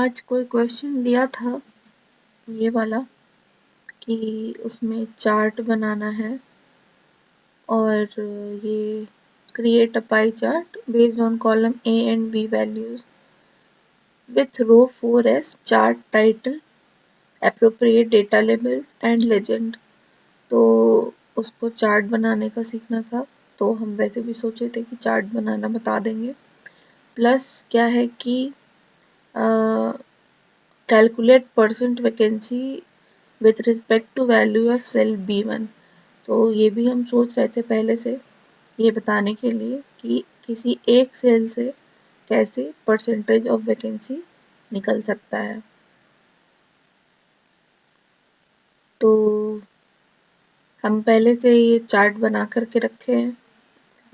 आज कोई क्वेश्चन दिया था ये वाला कि उसमें चार्ट बनाना है और ये create a pie chart based on column A and B values with row 4 as chart title, appropriate data labels and legend। तो उसको चार्ट बनाने का सीखना था, तो हम वैसे भी सोचे थे कि चार्ट बनाना बता देंगे। प्लस क्या है कि calculate percent vacancy with respect to value of cell B1। तो ये भी हम सोच रहे थे पहले से ये बताने के लिए कि किसी एक सेल से कैसे परसेंटेज ऑफ वैकेंसी निकल सकता है। तो हम पहले से ये चार्ट बना करके रखे हैं,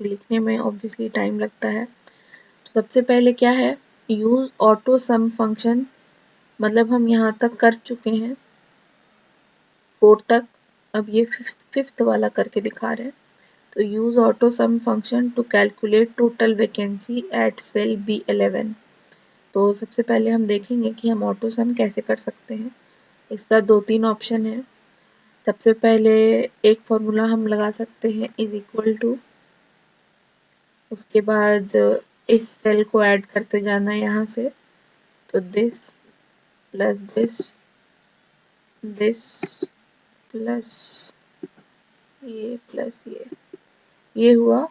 लिखने में ऑब्वियसली टाइम लगता है। तो सबसे पहले क्या है, यूज ऑटो सम फंक्शन, मतलब हम यहाँ तक कर चुके हैं 4 तक, अब ये फिफ्थ वाला करके दिखा रहे हैं। तो use auto sum function to calculate total vacancy at cell B11। तो सबसे पहले हम देखेंगे कि हम ऑटो सम कैसे कर सकते हैं। इसका 2-3 ऑप्शन है। सबसे पहले एक फॉर्मूला हम लगा सकते हैं इज इक्वल टू, उसके बाद इस सेल को ऐड करते जाना यहाँ से, तो दिस प्लस दिस प्लस ये प्लस ये हुआ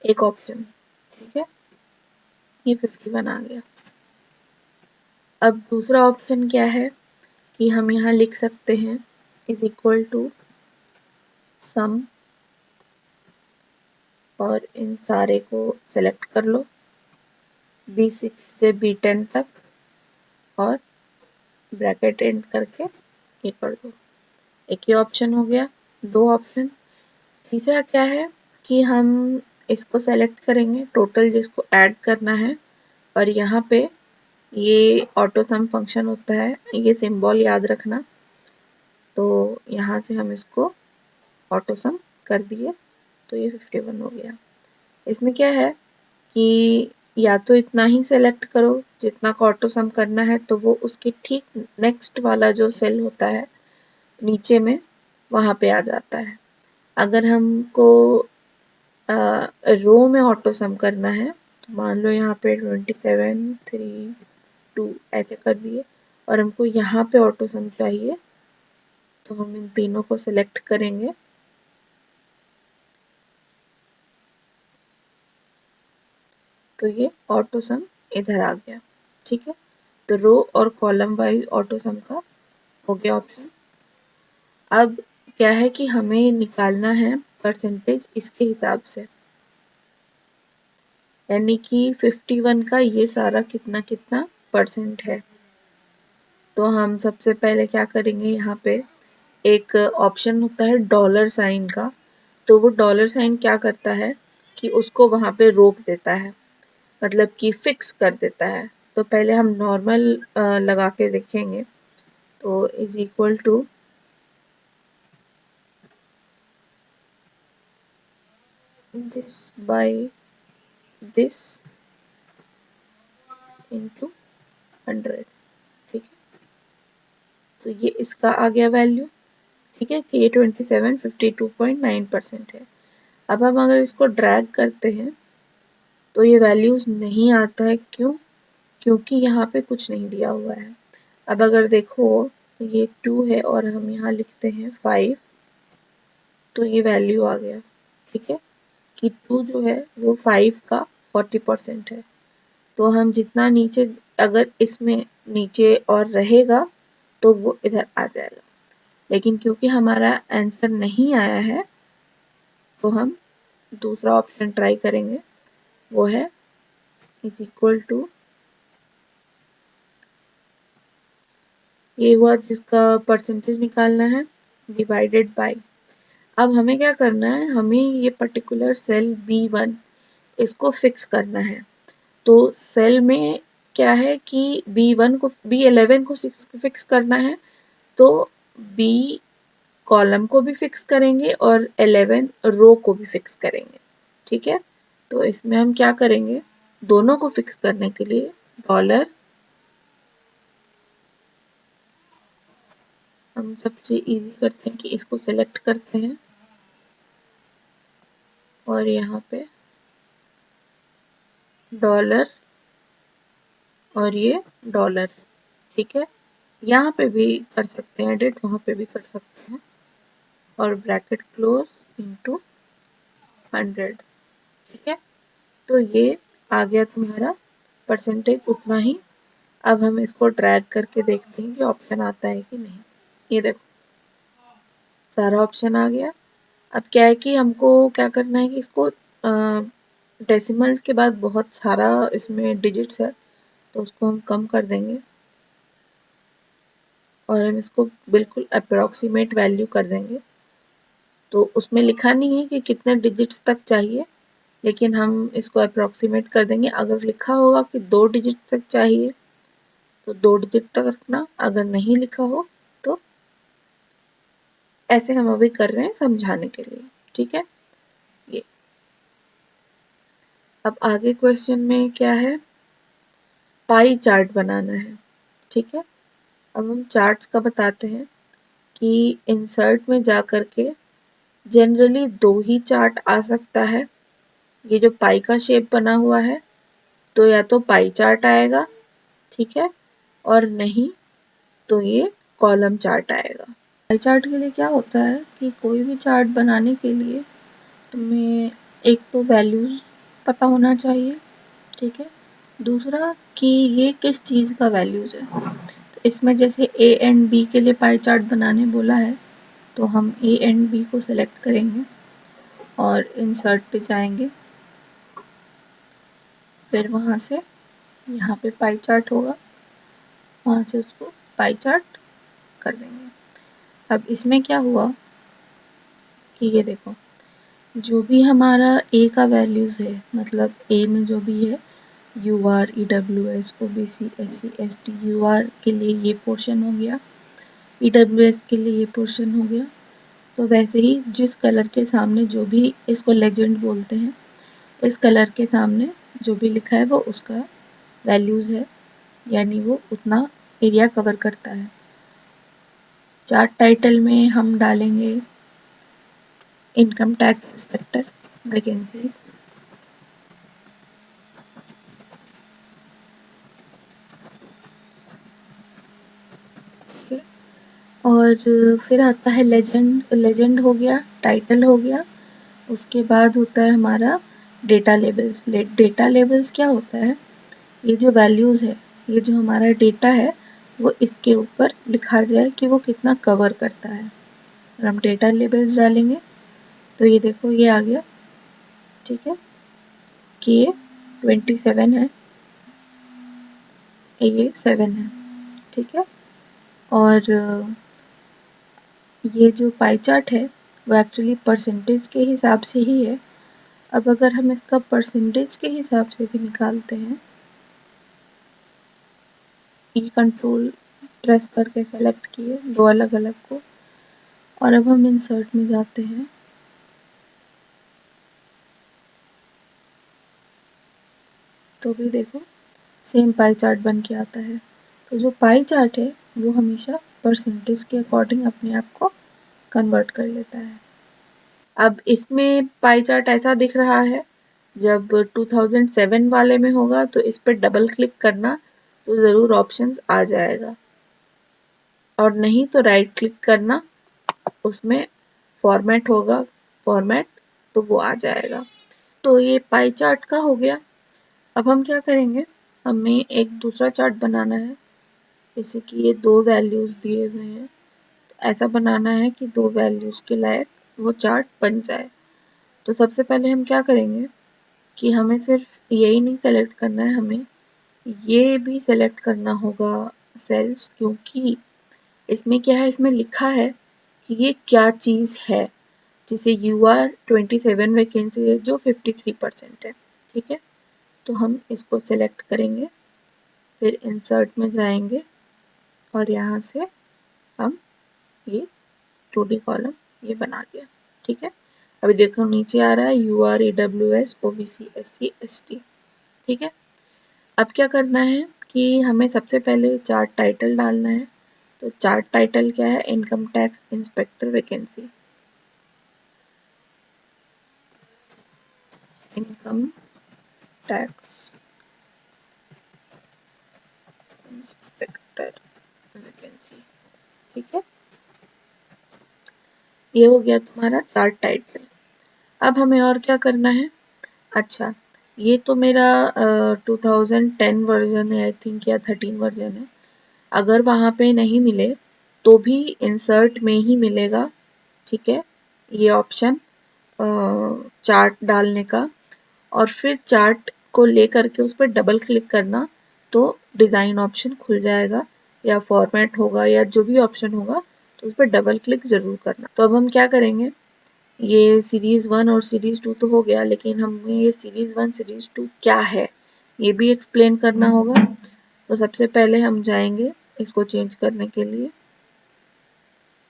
एक ऑप्शन, ठीक है, ये 51 आ गया। अब दूसरा ऑप्शन क्या है कि हम यहाँ लिख सकते हैं इज इक्वल टू सम, और इन सारे को सेलेक्ट कर लो B6 से B10 तक और ब्रैकेट एंड करके ये कर दो। एक ही ऑप्शन हो गया, 2 ऑप्शन। तीसरा क्या है कि हम इसको सेलेक्ट करेंगे टोटल जिसको ऐड करना है, और यहाँ पे ये ऑटो सम फंक्शन होता है, ये सिंबल याद रखना। तो यहाँ से हम इसको ऑटो सम कर दिए, तो ये 51 हो गया। इसमें क्या है कि या तो इतना ही सेलेक्ट करो जितना का ऑटो सम करना है, तो वो उसके ठीक नेक्स्ट वाला जो सेल होता है नीचे में वहां पे आ जाता है। अगर हमको रो में ऑटो सम करना है, तो मान लो यहाँ पे 27, 3, 2 ऐसे कर दिए, और हमको यहाँ पे ऑटो सम चाहिए, तो हम इन तीनों को सिलेक्ट करेंगे। तो ये ऑटो सम इधर आ गया, ठीक है। तो रो और कॉलम वाइज ऑटो सम का हो गया ऑप्शन। अब क्या है कि हमें निकालना है परसेंटेज इसके हिसाब से, यानी कि 51 का ये सारा कितना कितना परसेंट है। तो हम सबसे पहले क्या करेंगे, यहाँ पे एक ऑप्शन होता है डॉलर साइन का। तो वो डॉलर साइन क्या करता है कि उसको वहां पे रोक देता है, मतलब कि फिक्स कर देता है। तो पहले हम नॉर्मल लगा के देखेंगे। तो is equal to this by this into 100, ठीक है। तो ये इसका आ गया वैल्यू, ठीक है, कि ये 27 52.9% है। अब हम अगर इसको ड्रैग करते हैं तो ये वैल्यूज नहीं आता है, क्यों? क्योंकि यहाँ पे कुछ नहीं दिया हुआ है। अब अगर देखो ये 2 है और हम यहाँ लिखते हैं 5, तो ये वैल्यू आ गया, ठीक है, कि 2 जो है वो 5 का 40% है। तो हम जितना नीचे, अगर इसमें नीचे और रहेगा तो वो इधर आ जाएगा, लेकिन क्योंकि हमारा आंसर नहीं आया है तो हम दूसरा ऑप्शन ट्राई करेंगे, वो है इज इक्वल टू, ये हुआ जिसका परसेंटेज निकालना है, डिवाइडेड बाय। अब हमें क्या करना है, हमें ये पर्टिकुलर सेल B1 इसको फिक्स करना है। तो सेल में क्या है कि B11 को फिक्स करना है, तो B कॉलम को भी फिक्स करेंगे और 11 रो को भी फिक्स करेंगे, ठीक है। तो इसमें हम क्या करेंगे, दोनों को फिक्स करने के लिए डॉलर, हम सबसे इजी करते हैं कि इसको सेलेक्ट करते हैं और यहाँ पे डॉलर और ये डॉलर, ठीक है। यहाँ पे भी कर सकते हैं एडिट, वहाँ पे भी कर सकते हैं, और ब्रैकेट क्लोज इनटू 100, ठीक है। तो ये आ गया तुम्हारा परसेंटेज उतना ही। अब हम इसको ड्रैग करके देखते हैं कि ऑप्शन आता है कि नहीं। ये देखो सारा ऑप्शन आ गया। अब क्या है कि हमको क्या करना है कि इसको डेसिमल के बाद बहुत सारा इसमें डिजिट्स है, तो उसको हम कम कर देंगे और हम इसको बिल्कुल अप्रोक्सीमेट वैल्यू कर देंगे। तो उसमें लिखा नहीं है कि कितने डिजिट्स तक चाहिए, लेकिन हम इसको अप्रोक्सीमेट कर देंगे। अगर लिखा होगा कि 2 डिजिट तक चाहिए तो 2 डिजिट तक रखना, अगर नहीं लिखा हो तो ऐसे हम अभी कर रहे हैं समझाने के लिए, ठीक है। ये अब आगे क्वेश्चन में क्या है, पाई चार्ट बनाना है, ठीक है। अब हम चार्ट्स का बताते हैं कि इंसर्ट में जा करके जनरली 2 ही चार्ट आ सकता है। ये जो पाई का शेप बना हुआ है तो या तो पाई चार्ट आएगा, ठीक है, और नहीं तो ये कॉलम चार्ट आएगा। पाई चार्ट के लिए क्या होता है कि कोई भी चार्ट बनाने के लिए तुम्हें एक तो वैल्यूज पता होना चाहिए, ठीक है। दूसरा कि ये किस चीज़ का वैल्यूज है। तो इसमें जैसे ए एंड बी के लिए पाई चार्ट बनाने बोला है, तो हम ए एंड बी को सिलेक्ट करेंगे और इंसर्ट पे जाएंगे, फिर वहाँ से यहाँ पे पाई चार्ट होगा, वहाँ से उसको पाई चार्ट कर देंगे। अब इसमें क्या हुआ कि ये देखो जो भी हमारा ए का वैल्यूज है, मतलब ए में जो भी है U R, E W S, O B C, S C, S T, U R के लिए ये पोर्शन हो गया, ई डब्ल्यू एस के लिए ये पोर्शन हो गया। तो वैसे ही जिस कलर के सामने जो भी, इसको लेजेंड बोलते हैं, इस कलर के सामने जो भी लिखा है वो उसका वैल्यूज है, यानी वो उतना एरिया कवर करता है। चार्ट टाइटल में हम डालेंगे इनकम टैक्स इंस्पेक्टर वैकेंसी, और फिर आता है लेजेंड, लेजेंड हो गया, टाइटल हो गया। उसके बाद होता है हमारा डेटा लेबल्स। डेटा लेबल्स क्या होता है, ये जो वैल्यूज़ है, ये जो हमारा डेटा है वो इसके ऊपर लिखा जाए कि वो कितना कवर करता है। और हम डेटा लेबल्स डालेंगे तो ये देखो ये आ गया, ठीक है, कि ये 27 है, ये 7 है, ठीक है। और ये जो पाई चार्ट है वो एक्चुअली परसेंटेज के हिसाब से ही है। अब अगर हम इसका परसेंटेज के हिसाब से भी निकालते हैं, ई कंट्रोल प्रेस करके सेलेक्ट किए 2 अलग अलग को, और अब हम इंसर्ट में जाते हैं, तो भी देखो सेम पाई चार्ट बन के आता है। तो जो पाई चार्ट है वो हमेशा परसेंटेज के अकॉर्डिंग अपने आप को कन्वर्ट कर लेता है। अब इसमें पाई चार्ट ऐसा दिख रहा है, जब 2007 वाले में होगा तो इस पर डबल क्लिक करना तो ज़रूर ऑप्शंस आ जाएगा, और नहीं तो राइट क्लिक करना, उसमें फॉर्मेट होगा, फॉर्मेट, तो वो आ जाएगा। तो ये पाई चार्ट का हो गया। अब हम क्या करेंगे, हमें एक दूसरा चार्ट बनाना है, जैसे कि ये 2 वैल्यूज दिए हुए हैं, तो ऐसा बनाना है कि 2 वैल्यूज के लायक वो चार्ट बन जाए। तो सबसे पहले हम क्या करेंगे कि हमें सिर्फ यही नहीं सेलेक्ट करना है, हमें ये भी सेलेक्ट करना होगा सेल्स, क्योंकि इसमें क्या है, इसमें लिखा है कि ये क्या चीज़ है। जिसे यू आर 27 वैकेंसी है जो 53% है, ठीक है। तो हम इसको सेलेक्ट करेंगे, फिर इंसर्ट में जाएंगे और यहाँ से हम ये 2D कॉलम ये बना दिया, ठीक है। अभी देखो नीचे आ रहा है U R, E W S, O B C, S C, S T, ठीक है। अब क्या करना है कि हमें सबसे पहले चार्ट टाइटल डालना है। तो चार्ट टाइटल क्या है, income tax inspector vacancy, income tax inspector vacancy, ठीक है। ये हो गया तुम्हारा चार्ट टाइटल। अब हमें और क्या करना है, अच्छा ये तो मेरा 2010 वर्जन है आई थिंक, या 13 वर्जन है। अगर वहाँ पे नहीं मिले तो भी इंसर्ट में ही मिलेगा, ठीक है, ये ऑप्शन चार्ट डालने का। और फिर चार्ट को लेकर के उस पर डबल क्लिक करना तो डिज़ाइन ऑप्शन खुल जाएगा, या फॉर्मेट होगा, या जो भी ऑप्शन होगा तो उस पर डबल क्लिक ज़रूर करना। तो अब हम क्या करेंगे, ये सीरीज़ 1 और सीरीज़ 2 तो हो गया, लेकिन हमें ये सीरीज़ 1 सीरीज़ 2 क्या है ये भी एक्सप्लेन करना होगा। तो सबसे पहले हम जाएंगे इसको चेंज करने के लिए,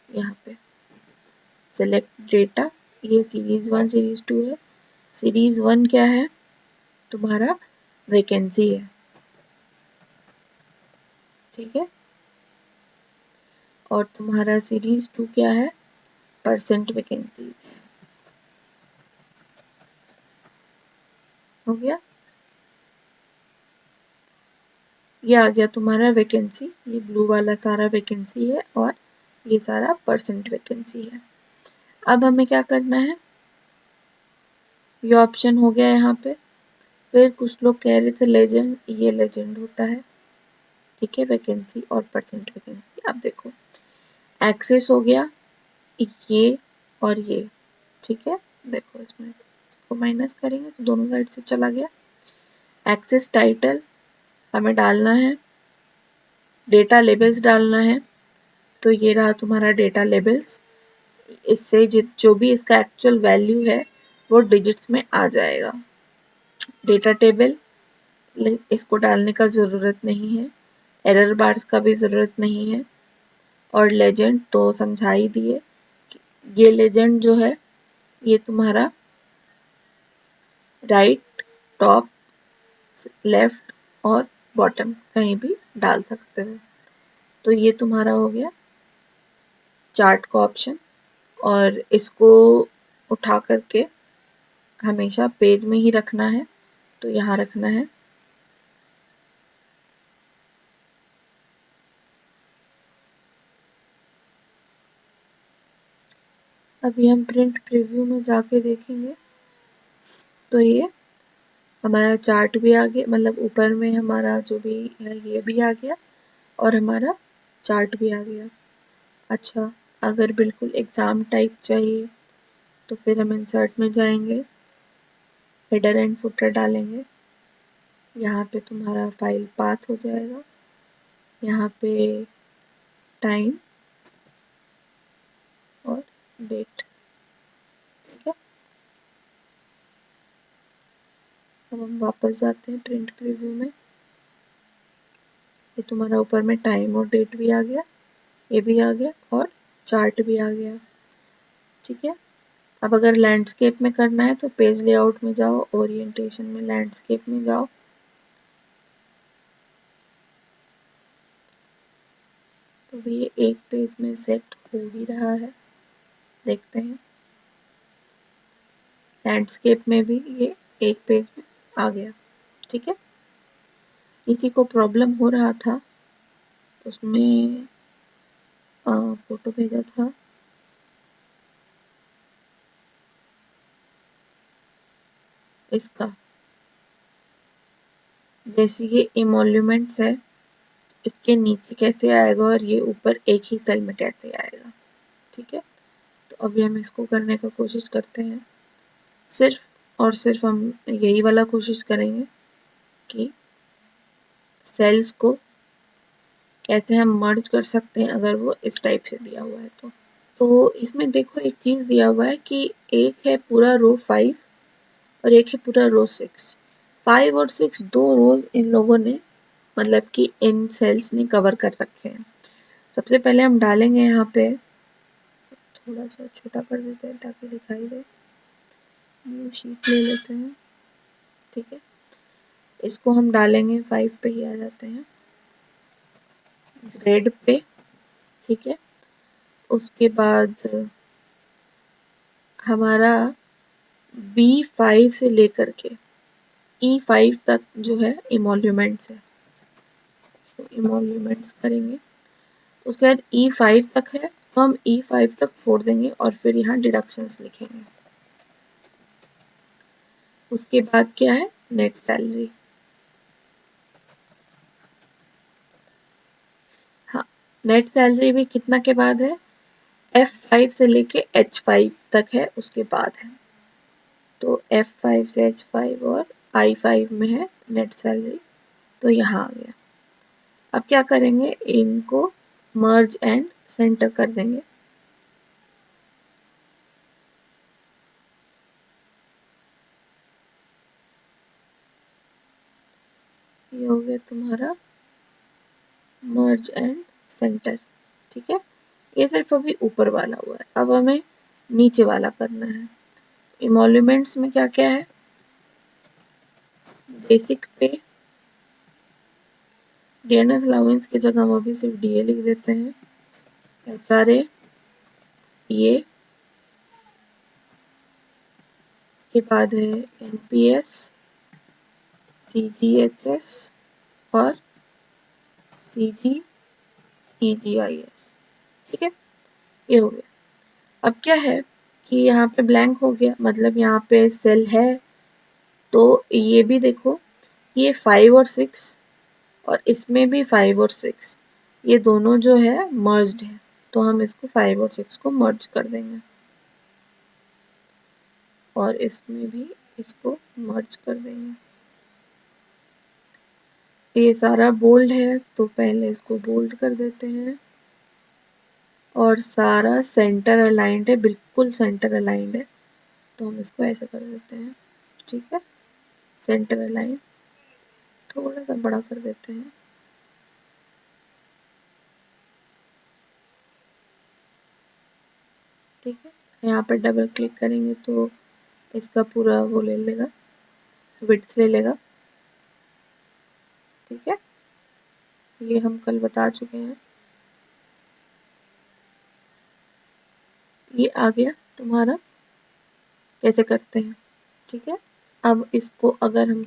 यहाँ पे सेलेक्ट डेटा, ये सीरीज़ 1 सीरीज़ 2 है। सीरीज़ 1 क्या है, तुम्हारा वैकेंसी है, ठीक है। और तुम्हारा सीरीज़ 2 क्या है, परसेंट वैकेंसीज, हो गया। ये आ गया तुम्हारा वैकेंसी, ये ब्लू वाला सारा वैकेंसी है और ये सारा परसेंट वैकेंसी है। अब हमें क्या करना है, ये ऑप्शन हो गया यहाँ पे। फिर कुछ लोग कह रहे थे लेजेंड, ये लेजेंड होता है, ठीक है, वैकेंसी और परसेंट वैकेंसी। अब देखो एक्सेस हो गया ये और ये, ठीक है। देखो इसमें इसको माइनस करेंगे तो दोनों साइड से चला गया। एक्सेस टाइटल हमें डालना है, डेटा लेबल्स डालना है। तो ये रहा तुम्हारा डेटा लेबल्स, इससे जो भी इसका एक्चुअल वैल्यू है वो डिजिट्स में आ जाएगा। डेटा टेबल इसको डालने का ज़रूरत नहीं है, एरर बार्स का भी ज़रूरत नहीं है। और लेजेंड तो समझा ही दिए, ये लेजेंड जो है ये तुम्हारा राइट, टॉप, लेफ्ट और बॉटम कहीं भी डाल सकते हो। तो ये तुम्हारा हो गया चार्ट का ऑप्शन, और इसको उठा करके हमेशा पेज में ही रखना है, तो यहाँ रखना है। अभी हम प्रिंट प्रीव्यू में जाके देखेंगे तो ये हमारा चार्ट भी आ गया, मतलब ऊपर में हमारा जो भी है ये भी आ गया और हमारा चार्ट भी आ गया। अच्छा, अगर बिल्कुल एग्ज़ाम टाइप चाहिए तो फिर हम इंसर्ट में जाएंगे, हेडर एंड फुटर डालेंगे, यहाँ पे तुम्हारा फाइल पाथ हो जाएगा, यहाँ पे टाइम और डेट, ठीक है। अब हम वापस जाते हैं प्रिंट प्रीव्यू में, ये तुम्हारा ऊपर में टाइम और डेट भी आ गया, ये भी आ गया और चार्ट भी आ गया, ठीक है। अब अगर लैंडस्केप में करना है तो पेज लेआउट में जाओ, ओरिएंटेशन में लैंडस्केप में जाओ, तो ये एक पेज में सेट हो ही रहा है, देखते हैं। लैंडस्केप में भी ये एक पेज में आ गया, ठीक है। किसी को प्रॉब्लम हो रहा था, उसमें फोटो भेजा था, इसका जैसे ये इमोल्यूमेंट है, इसके नीचे कैसे आएगा और ये ऊपर एक ही सेल में कैसे आएगा, ठीक है। तो अभी हम इसको करने का कोशिश करते हैं, सिर्फ और सिर्फ हम यही वाला कोशिश करेंगे कि सेल्स को कैसे हम मर्ज कर सकते हैं अगर वो इस टाइप से दिया हुआ है तो इसमें देखो एक चीज़ दिया हुआ है कि एक है पूरा रो 5 और एक है पूरा रो 6। 5 और 6 दो रोज इन लोगों ने, मतलब कि इन सेल्स ने कवर कर रखे हैं। सबसे पहले हम डालेंगे यहाँ पे, थोड़ा सा छोटा कर देते हैं ताकि दिखाई दे, न्यू शीट ले लेते हैं, ठीक है। इसको हम डालेंगे 5 पे ही आ जाते हैं, ग्रेड पे, ठीक है। उसके बाद हमारा B5 से लेकर के E5 तक जो है इमोल्यूमेंट्स है, तो इमोल्यूमेंट्स करेंगे। उसके बाद E5 तक है तो हम E5 तक छोड़ देंगे और फिर यहाँ डिडक्शंस लिखेंगे। उसके बाद क्या है, नेट सैलरी। हाँ, नेट सैलरी भी कितना के बाद है, F5 से लेके H5 तक है, उसके बाद है। तो F5 से H5 और I5 में है नेट सैलरी, तो यहाँ आ गया। अब क्या करेंगे, इनको मर्ज एंड सेंटर कर देंगे। ये हो गया तुम्हारा मर्ज एंड सेंटर, ठीक है। ये सिर्फ अभी ऊपर वाला हुआ है, अब हमें नीचे वाला करना है। इमोल्यूमेंट्स में क्या क्या है, बेसिक पे, डीएनएस अलाउंस की जगह हम अभी सिर्फ डीए लिख देते हैं, एचआरए, ये के बाद है एनपीएस, सीजीएचएस और सीजीईजीआईएस, ठीक है। ये हो गया। अब क्या है कि यहाँ पे ब्लैंक हो गया, मतलब यहाँ पे सेल है, तो ये भी देखो, ये 5 और 6 और इसमें भी 5 और 6, ये दोनों जो है मर्ज्ड है, तो हम इसको 5 और 6 को मर्ज कर देंगे और इसमें भी इसको मर्ज कर देंगे। ये सारा बोल्ड है तो पहले इसको बोल्ड कर देते हैं, और सारा सेंटर अलाइंड है, बिल्कुल सेंटर अलाइंड है, तो हम इसको ऐसे कर देते हैं, ठीक है। सेंटर अलाइन थोड़ा सा बड़ा कर देते हैं, ठीक है। यहाँ पर डबल क्लिक करेंगे तो इसका पूरा वो ले लेगा, विड्थ ले लेगा, ठीक है। ये हम कल बता चुके हैं। ये आ गया तुम्हारा कैसे करते हैं, ठीक है। अब इसको अगर हम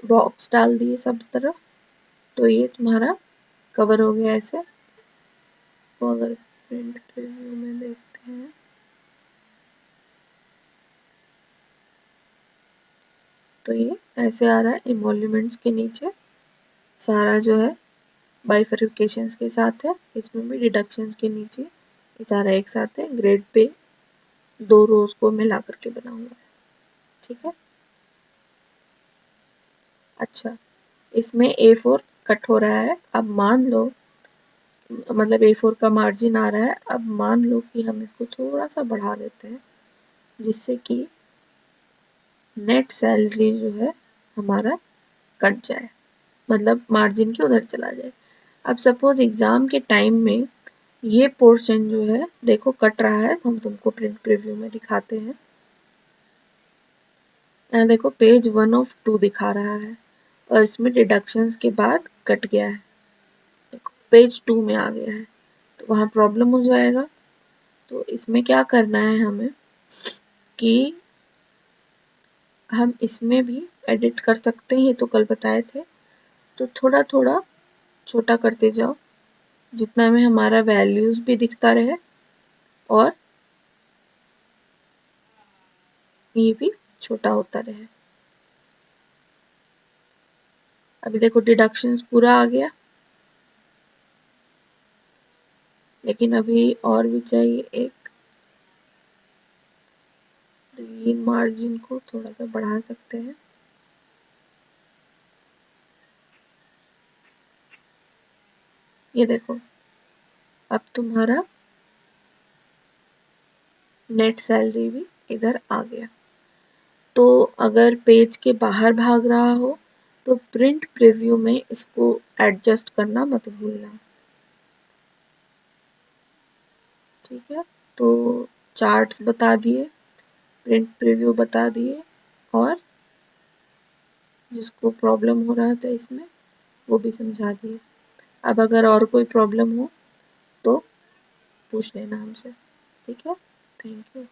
बॉक्स डाल दिए सब तरफ, तो ये तुम्हारा कवर हो गया ऐसे। तो अगर प्रिंट प्रीव्यू में देखते हैं, तो ये ऐसे आ रहा है, इमोल्यूमेंट्स के नीचे सारा जो है बाइफरकेशंस के साथ है, इसमें भी डिडक्शंस के नीचे ये सारा एक साथ है, ग्रेड पे 2 रोज को मिला करके बना हुआ है, ठीक है। अच्छा, इसमें A4 कट हो रहा है, अब मान लो, मतलब A4 का मार्जिन आ रहा है, अब मान लो कि हम इसको थोड़ा सा बढ़ा देते हैं, जिससे कि नेट सैलरी जो है हमारा कट जाए, मतलब मार्जिन के उधर चला जाए। अब सपोज एग्जाम के टाइम में ये पोर्शन जो है देखो कट रहा है, हम तुमको प्रिंट प्रीव्यू में दिखाते हैं। यहाँ देखो पेज 1 ऑफ 2 दिखा रहा है और इसमें डिडक्शंस के बाद कट गया है, देखो पेज 2 में आ गया है, तो वहाँ प्रॉब्लम हो जाएगा। तो इसमें क्या करना है हमें कि हम इसमें भी एडिट कर सकते हैं, ये तो कल बताए थे। तो थोड़ा थोड़ा छोटा करते जाओ, जितना में हमारा वैल्यूज भी दिखता रहे और ये भी छोटा होता रहे। अभी देखो डिडक्शंस पूरा आ गया, लेकिन अभी और भी चाहिए एक, तो ये मार्जिन को थोड़ा सा बढ़ा सकते हैं। ये देखो अब तुम्हारा नेट सैलरी भी इधर आ गया। तो अगर पेज के बाहर भाग रहा हो तो प्रिंट प्रीव्यू में इसको एडजस्ट करना मत भूलना, ठीक है। तो चार्ट्स बता दिए, प्रिंट प्रीव्यू बता दिए, और जिसको प्रॉब्लम हो रहा था इसमें वो भी समझा दिए। अब अगर और कोई प्रॉब्लम हो तो पूछ लेना हमसे, ठीक है। Thank you.